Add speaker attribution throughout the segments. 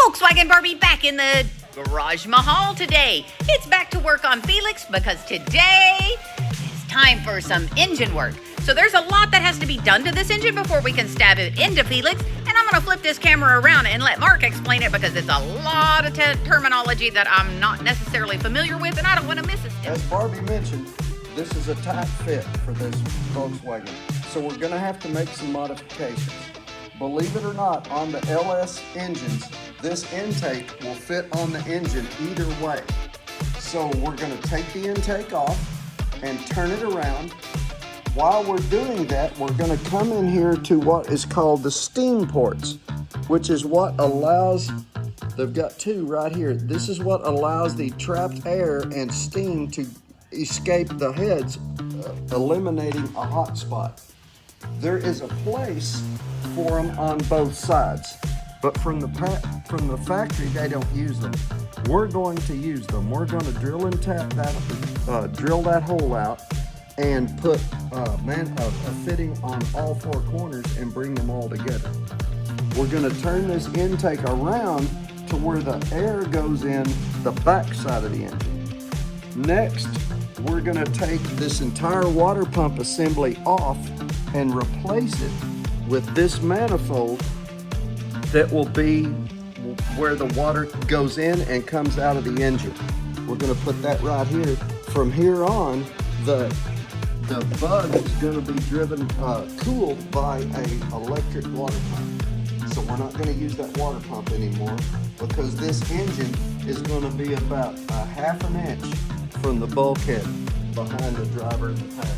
Speaker 1: Volkswagen Barbie back in the Garage Mahal today. It's back to work on Felix because today is time for some engine work. So there's a lot that has to be done to this engine before we can stab it into Felix. And I'm going to flip this camera around and let Mark explain it because it's a lot of terminology that I'm not necessarily familiar with and I don't want to miss it.
Speaker 2: As Barbie mentioned, this is a tight fit for this Volkswagen. So we're going to have to make some modifications. Believe it or not, on the LS engines, this intake will fit on the engine either way. So we're going to take the intake off and turn it around. While we're doing that, we're going to come in here to what is called the steam ports, which is what allows, they've got two right here. This is what allows the trapped air and steam to escape the heads, eliminating a hot spot. There is a place for them on both sides, but from the factory they don't use them. We're going to use them. We're going to drill and tap that, drill that hole out, and put a fitting on all four corners and bring them all together. We're going to turn this intake around to where the air goes in the back side of the engine. Next, we're going to take this entire water pump assembly off and replace it with this manifold that will be where the water goes in and comes out of the engine. We're going to put that right here. From here on, the bug is going to be driven, cooled by an electric water pump. So we're not going to use that water pump anymore because this engine is going to be about a ½ an inch from the bulkhead behind the driver in the pack.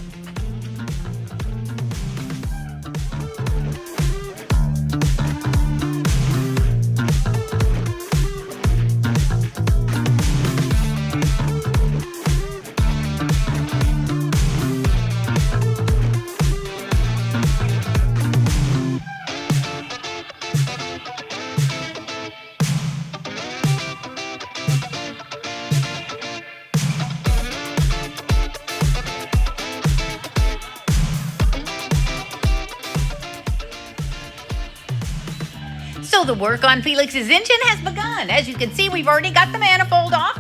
Speaker 1: So the work on Felix's engine has begun. As you can see, we've already got the manifold off.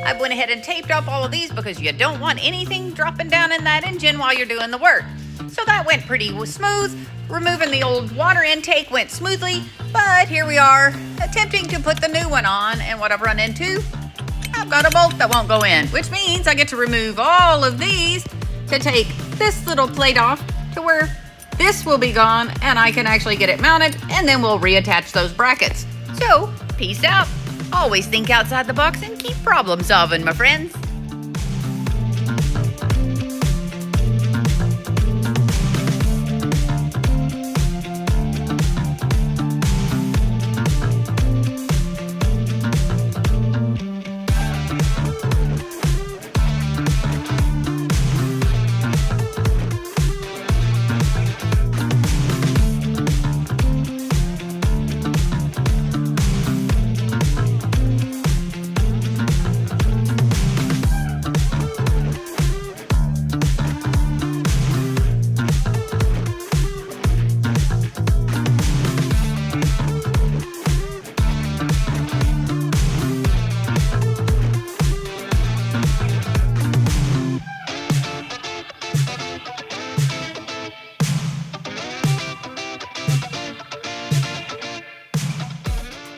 Speaker 1: I went ahead and taped up all of these because you don't want anything dropping down in that engine while you're doing the work. So that went pretty smooth. Removing the old water intake went smoothly, but here we are attempting to put the new one on, and what I've run into, I've got a bolt that won't go in, which means I get to remove all of these to take this little plate off to where this will be gone and I can actually get it mounted, and then we'll reattach those brackets. So, peace out. Always think outside the box and keep problem solving, my friends.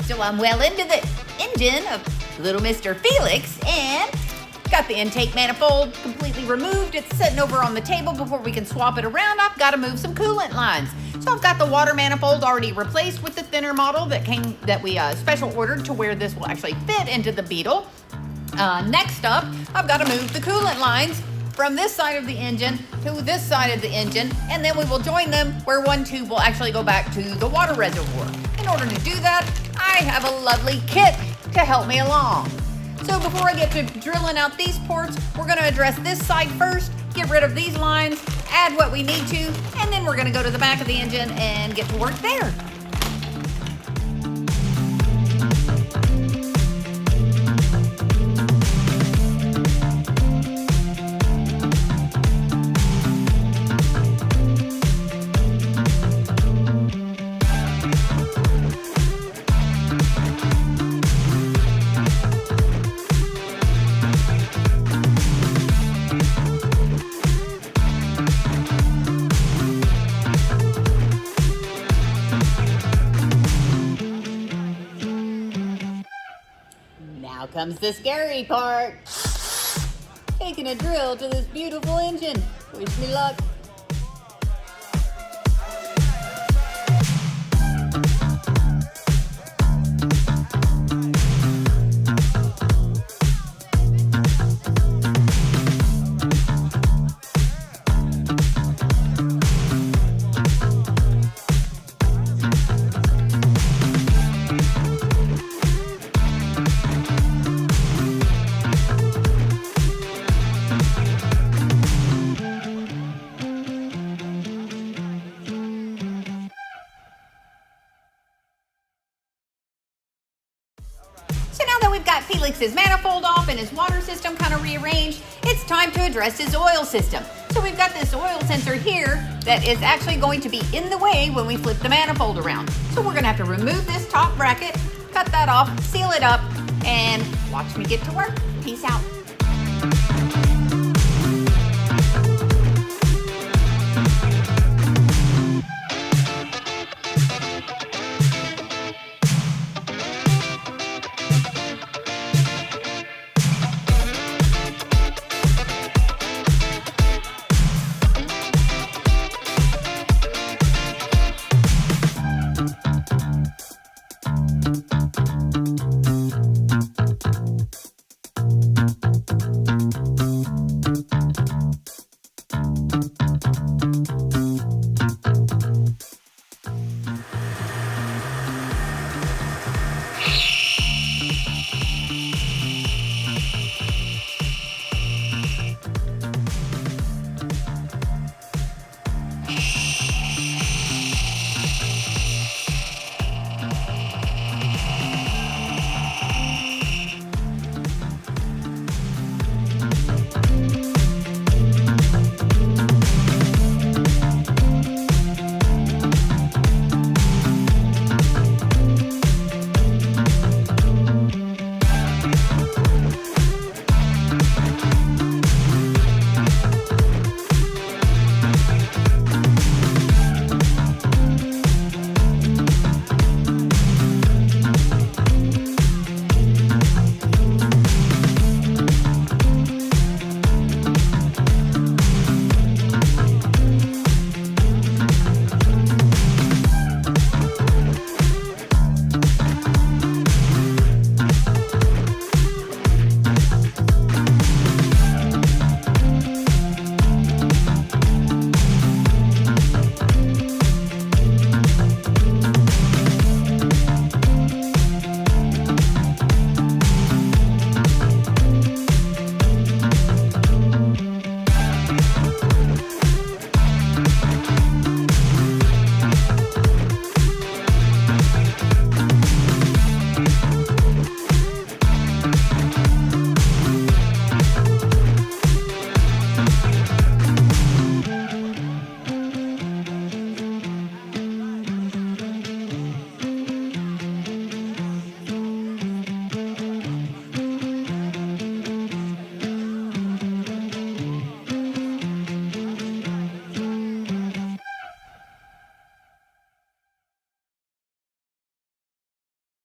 Speaker 1: So I'm well into the engine of little Mr. Felix and got the intake manifold completely removed. It's sitting over on the table before we can swap it around. I've got to move some coolant lines. So I've got the water manifold already replaced with the thinner model that we special ordered to where this will actually fit into the Beetle. Next up, I've got to move the coolant lines from this side of the engine to this side of the engine, and then we will join them where one tube will actually go back to the water reservoir. In order to do that, I have a lovely kit to help me along. So before I get to drilling out these ports, we're going to address this side first, get rid of these lines, add what we need to, and then we're going to go to the back of the engine and get to work there. comes the scary part. Taking a drill to this beautiful engine. Wish me luck. So now that we've got Felix's manifold off and his water system kind of rearranged, it's time to address his oil system. So we've got this oil sensor here that is actually going to be in the way when we flip the manifold around. So we're gonna have to remove this top bracket, cut that off, seal it up, and watch me get to work. Peace out.